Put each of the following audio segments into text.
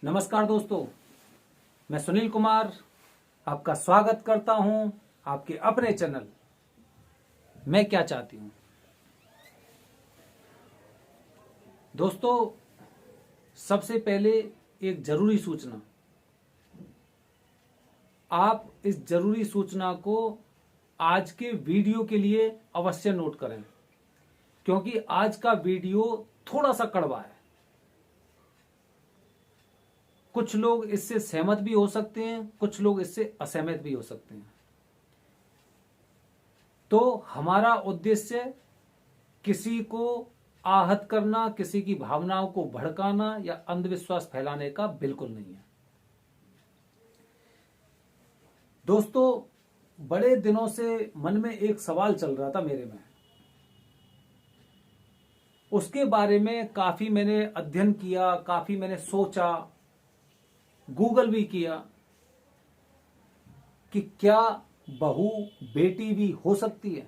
नमस्कार दोस्तों, मैं सुनील कुमार आपका स्वागत करता हूं आपके अपने चैनल मैं क्या चाहती हूं। दोस्तों, सबसे पहले एक जरूरी सूचना। आप इस जरूरी सूचना को आज के वीडियो के लिए अवश्य नोट करें, क्योंकि आज का वीडियो थोड़ा सा कड़वा है। कुछ लोग इससे सहमत भी हो सकते हैं, कुछ लोग इससे असहमत भी हो सकते हैं। तो हमारा उद्देश्य किसी को आहत करना, किसी की भावनाओं को भड़काना या अंधविश्वास फैलाने का बिल्कुल नहीं है। दोस्तों, बड़े दिनों से मन में एक सवाल चल रहा था मेरे में। उसके बारे में काफी मैंने अध्ययन किया, काफी मैंने सोचा, गूगल भी किया कि क्या बहू बेटी भी हो सकती है।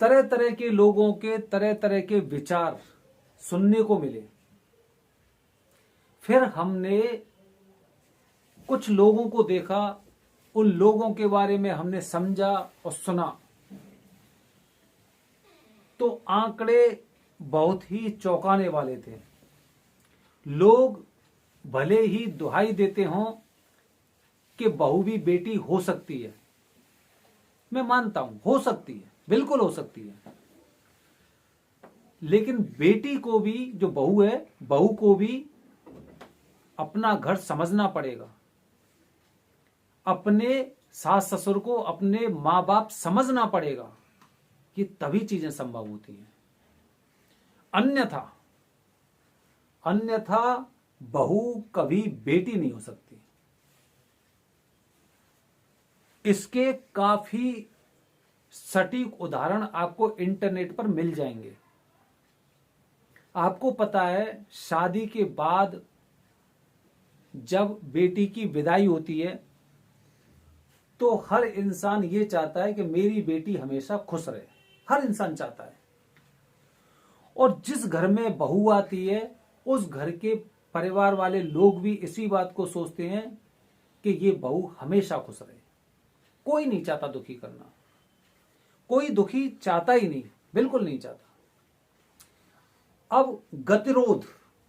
तरह तरह के लोगों के तरह तरह के विचार सुनने को मिले। फिर हमने कुछ लोगों को देखा, उन लोगों के बारे में हमने समझा और सुना, तो आंकड़े बहुत ही चौंकाने वाले थे। लोग भले ही दुहाई देते हों कि बहू भी बेटी हो सकती है, मैं मानता हूं हो सकती है, बिल्कुल हो सकती है, लेकिन बेटी को भी, जो बहू है, बहू को भी अपना घर समझना पड़ेगा। अपने सास ससुर को, अपने मां बाप समझना पड़ेगा कि तभी चीजें संभव होती हैं। अन्यथा बहू कभी बेटी नहीं हो सकती। इसके काफी सटीक उदाहरण आपको इंटरनेट पर मिल जाएंगे। आपको पता है, शादी के बाद जब बेटी की विदाई होती है तो हर इंसान ये चाहता है कि मेरी बेटी हमेशा खुश रहे। हर इंसान चाहता है। और जिस घर में बहू आती है, उस घर के परिवार वाले लोग भी इसी बात को सोचते हैं कि ये बहू हमेशा खुश रहे। कोई नहीं चाहता दुखी करना, कोई दुखी चाहता ही नहीं, बिल्कुल नहीं चाहता। अब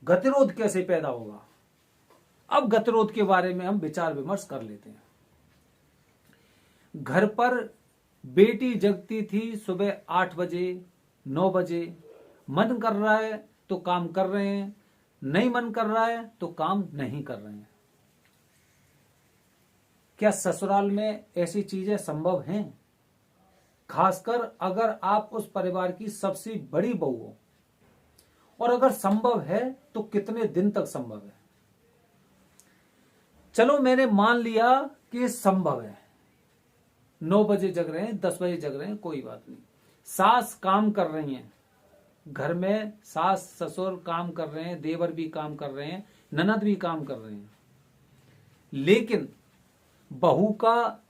गतिरोध कैसे पैदा होगा, अब गतिरोध के बारे में हम विचार विमर्श कर लेते हैं। घर पर बेटी जगती थी सुबह 8 बजे 9 बजे। मन कर रहा है तो काम कर रहे हैं, नहीं मन कर रहा है तो काम नहीं कर रहे हैं। क्या ससुराल में ऐसी चीजें संभव हैं? खासकर अगर आप उस परिवार की सबसे बड़ी बहू हो। और अगर संभव है तो कितने दिन तक संभव है? चलो, मैंने मान लिया कि संभव है। 9 बजे जग रहे हैं, 10 बजे जग रहे हैं, कोई बात नहीं। सास काम कर रही हैं, घर में सास ससुर काम कर रहे हैं, देवर भी काम कर रहे हैं, ननद भी काम कर रहे हैं। लेकिन बहू का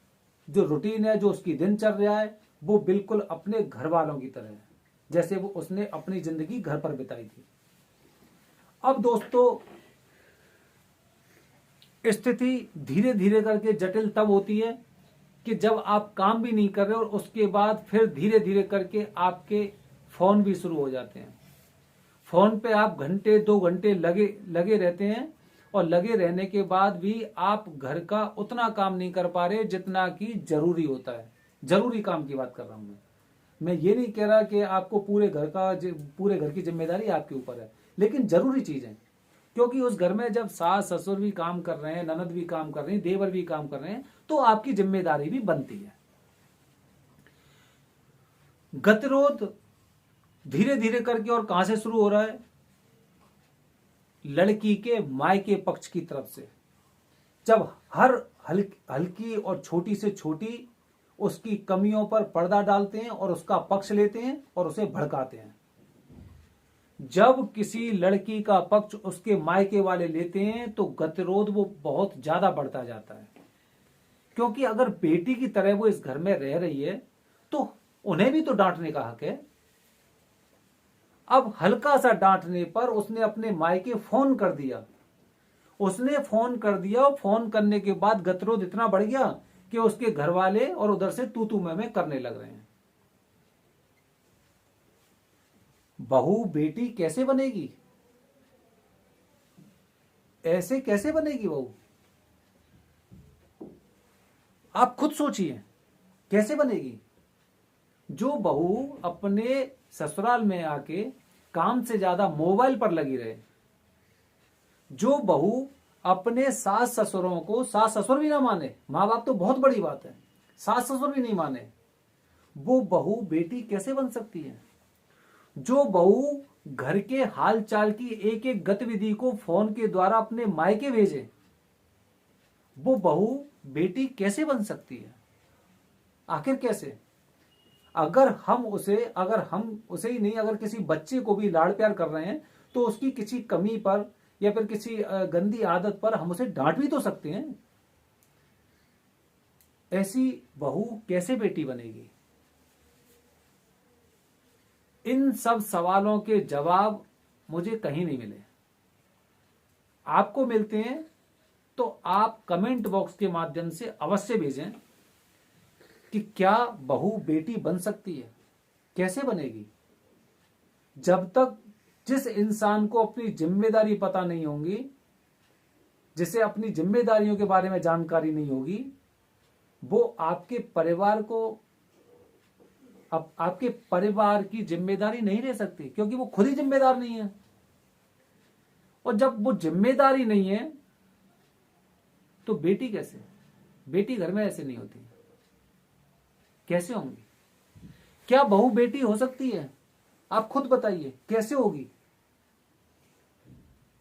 जो रूटीन है, जो उसकी दिनचर्या है, वो बिल्कुल अपने घर वालों की तरह है, जैसे वो उसने अपनी जिंदगी घर पर बिताई थी। अब दोस्तों, स्थिति धीरे धीरे करके जटिल तब होती है कि जब आप काम भी नहीं कर रहे और उसके बाद फिर धीरे धीरे करके आपके फोन भी शुरू हो जाते हैं। फोन पे आप घंटे 2 घंटे लगे रहते हैं, और लगे रहने के बाद भी आप घर का उतना काम नहीं कर पा रहे जितना कि जरूरी होता है। जरूरी काम की बात कर रहा हूं मैं ये नहीं कह रहा कि आपको पूरे घर की जिम्मेदारी आपके ऊपर है, लेकिन जरूरी चीजें, क्योंकि उस घर में जब सास ससुर भी काम कर रहे हैं, ननद भी काम कर रही हैं, देवर भी काम कर रहे हैं, तो आपकी जिम्मेदारी भी बनती है। गतिरोध धीरे धीरे करके और कहां से शुरू हो रहा है? लड़की के मायके पक्ष की तरफ से। जब हर हल्की और छोटी से छोटी उसकी कमियों पर पर्दा डालते हैं और उसका पक्ष लेते हैं और उसे भड़काते हैं। जब किसी लड़की का पक्ष उसके मायके वाले लेते हैं तो गतिरोध वो बहुत ज्यादा बढ़ता जाता है, क्योंकि अगर बेटी की तरह वो इस घर में रह रही है तो उन्हें भी तो डांटने का हक है। अब हल्का सा डांटने पर उसने अपने मायके फोन कर दिया। उसने फोन कर दिया और फोन करने के बाद गतिरोध इतना बढ़ गया कि उसके घर वाले और उधर से तू तू मैं करने लग रहे हैं। बहू बेटी कैसे बनेगी? ऐसे कैसे बनेगी बहू? आप खुद सोचिए कैसे बनेगी। जो बहू अपने ससुराल में आके काम से ज्यादा मोबाइल पर लगी रहे, जो बहू अपने सास ससुरों को, सास ससुर भी ना माने, माँ बाप तो बहुत बड़ी बात है, सास ससुर भी नहीं माने, वो बहू बेटी कैसे बन सकती है? जो बहू घर के हाल चाल की एक एक गतिविधि को फोन के द्वारा अपने मायके भेजे, वो बहू बेटी कैसे बन सकती है? आखिर कैसे? अगर हम उसे ही नहीं, अगर किसी बच्चे को भी लाड़ प्यार कर रहे हैं तो उसकी किसी कमी पर या फिर किसी गंदी आदत पर हम उसे डांट भी तो सकते हैं। ऐसी बहू कैसे बेटी बनेगी? इन सब सवालों के जवाब मुझे कहीं नहीं मिले। आपको मिलते हैं तो आप कमेंट बॉक्स के माध्यम से अवश्य भेजें कि क्या बहू बेटी बन सकती है, कैसे बनेगी। जब तक जिस इंसान को अपनी जिम्मेदारी पता नहीं होगी, जिसे अपनी जिम्मेदारियों के बारे में जानकारी नहीं होगी, वो आपके परिवार को, आपके परिवार की जिम्मेदारी नहीं ले सकती, क्योंकि वो खुद ही जिम्मेदार नहीं है। और जब वो जिम्मेदारी नहीं है तो बेटी कैसे? बेटी घर में ऐसे नहीं होती, कैसे होंगी? क्या बहू बेटी हो सकती है? आप खुद बताइए कैसे होगी?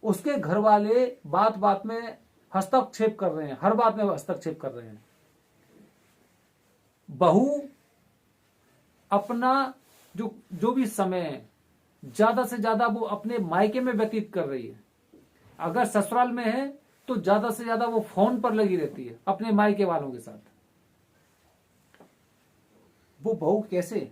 उसके घर वाले बात बात में हस्तक्षेप कर रहे हैं, हर बात में हस्तक्षेप कर रहे हैं। बहू अपना जो भी समय है ज्यादा से ज्यादा वो अपने मायके में व्यतीत कर रही है। अगर ससुराल में है तो ज्यादा से ज्यादा वो फोन पर लगी रहती है अपने मायके वालों के साथ। वो बहू कैसे?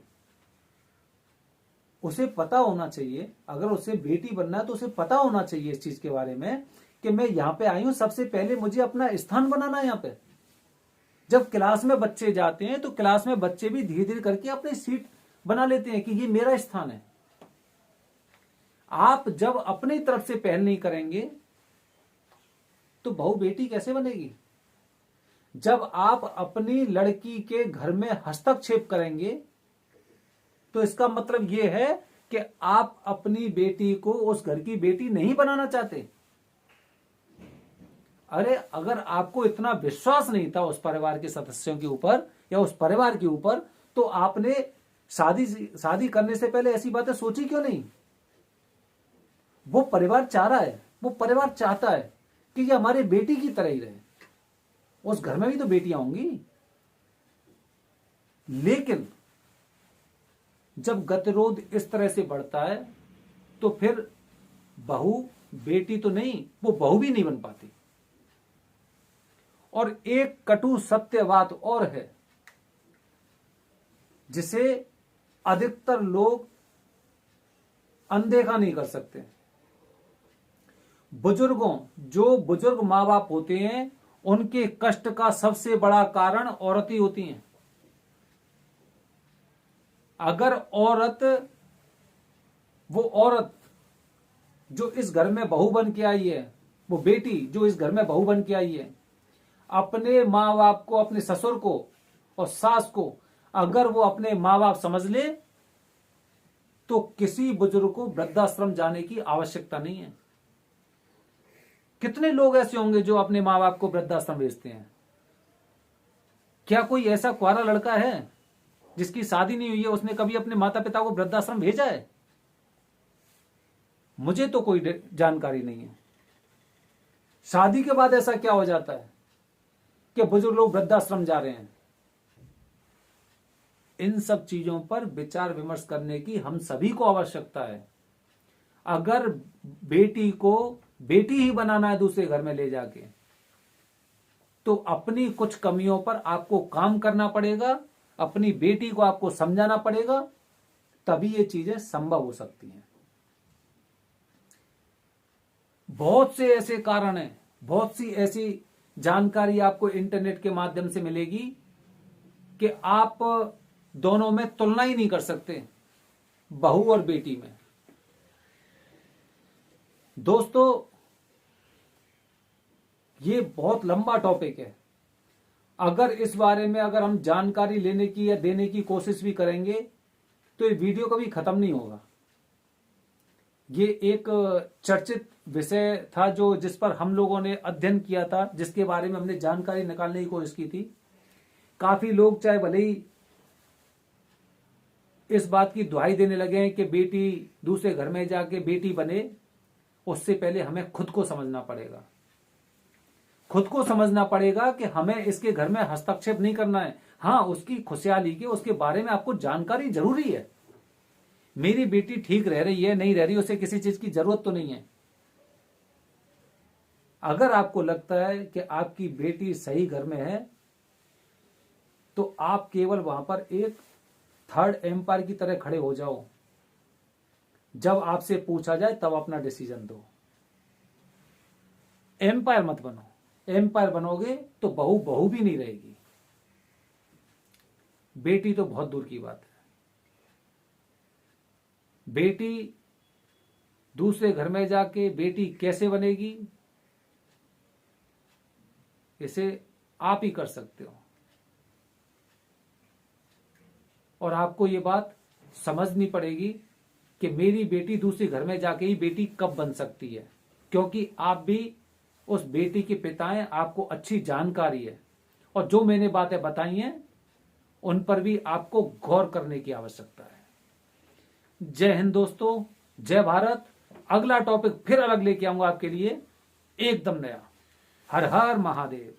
उसे पता होना चाहिए, अगर उसे बेटी बनना है तो उसे पता होना चाहिए इस चीज के बारे में कि मैं यहां पे आई हूं, सबसे पहले मुझे अपना स्थान बनाना है यहां पे। जब क्लास में बच्चे जाते हैं तो क्लास में बच्चे भी धीरे धीरे करके अपनी सीट बना लेते हैं कि ये मेरा स्थान है। आप जब अपनी तरफ से पहल नहीं करेंगे तो बहू बेटी कैसे बनेगी? जब आप अपनी लड़की के घर में हस्तक्षेप करेंगे तो इसका मतलब यह है कि आप अपनी बेटी को उस घर की बेटी नहीं बनाना चाहते। अरे अगर आपको इतना विश्वास नहीं था उस परिवार के सदस्यों के ऊपर या उस परिवार के ऊपर, तो आपने शादी करने से पहले ऐसी बातें सोची क्यों नहीं? वो परिवार चाह रहा है, वो परिवार चाहता है कि ये हमारे बेटी की तरह ही रहे। उस घर में भी तो बेटियां होंगी। लेकिन जब गतिरोध इस तरह से बढ़ता है तो फिर बहू बेटी तो नहीं, वो बहू भी नहीं बन पाती। और एक कटु सत्य बात और है जिसे अधिकतर लोग अनदेखा नहीं कर सकते। जो बुजुर्ग मां बाप होते हैं, उनके कष्ट का सबसे बड़ा कारण औरत ही होती हैं। अगर वो औरत जो इस घर में बहू बन के आई है, वो बेटी जो इस घर में बहू बन के आई है, अपने माँ बाप को, अपने ससुर को और सास को अगर वो अपने माँ बाप समझ ले तो किसी बुजुर्ग को वृद्धाश्रम जाने की आवश्यकता नहीं है। कितने लोग ऐसे होंगे जो अपने माँ बाप को वृद्धाश्रम भेजते हैं? क्या कोई ऐसा कुंवारा लड़का है जिसकी शादी नहीं हुई है, उसने कभी अपने माता पिता को वृद्धाश्रम भेजा है? मुझे तो कोई जानकारी नहीं है। शादी के बाद ऐसा क्या हो जाता है कि बुजुर्ग लोग वृद्धाश्रम जा रहे हैं? इन सब चीजों पर विचार विमर्श करने की हम सभी को आवश्यकता है। अगर बेटी को बेटी ही बनाना है दूसरे घर में ले जाके, तो अपनी कुछ कमियों पर आपको काम करना पड़ेगा, अपनी बेटी को आपको समझाना पड़ेगा, तभी ये चीजें संभव हो सकती हैं। बहुत से ऐसे कारण हैं, बहुत सी ऐसी जानकारी आपको इंटरनेट के माध्यम से मिलेगी कि आप दोनों में तुलना ही नहीं कर सकते, बहू और बेटी में। दोस्तों, ये बहुत लंबा टॉपिक है। अगर इस बारे में अगर हम जानकारी लेने की या देने की कोशिश भी करेंगे तो ये वीडियो कभी खत्म नहीं होगा। ये एक चर्चित विषय था जिस पर हम लोगों ने अध्ययन किया था, जिसके बारे में हमने जानकारी निकालने की कोशिश की थी। काफी लोग चाहे भले ही इस बात की दुहाई देने लगे हैं कि बेटी दूसरे घर में जाके बेटी बने, उससे पहले हमें खुद को समझना पड़ेगा। खुद को समझना पड़ेगा कि हमें इसके घर में हस्तक्षेप नहीं करना है। हाँ, उसकी खुशहाली के उसके बारे में आपको जानकारी जरूरी है। मेरी बेटी ठीक रह रही है, नहीं रह रही, उसे किसी चीज की जरूरत तो नहीं है। अगर आपको लगता है कि आपकी बेटी सही घर में है तो आप केवल वहां पर एक थर्ड एम्पायर की तरह खड़े हो जाओ। जब आपसे पूछा जाए तब अपना डिसीजन दो। एम्पायर मत बनो। एम्पायर बनोगे तो बहू बहू भी नहीं रहेगी, बेटी तो बहुत दूर की बात है। बेटी दूसरे घर में जाके बेटी कैसे बनेगी, इसे आप ही कर सकते हो। और आपको ये बात समझनी पड़ेगी कि मेरी बेटी दूसरे घर में जाके ही बेटी कब बन सकती है, क्योंकि आप भी उस बेटी के पिता हैं, आपको अच्छी जानकारी है। और जो मैंने बातें बताई हैं उन पर भी आपको गौर करने की आवश्यकता है। जय हिंद दोस्तों, जय भारत। अगला टॉपिक फिर अलग लेके आऊंगा आपके लिए, एकदम नया। हर हर महादेव।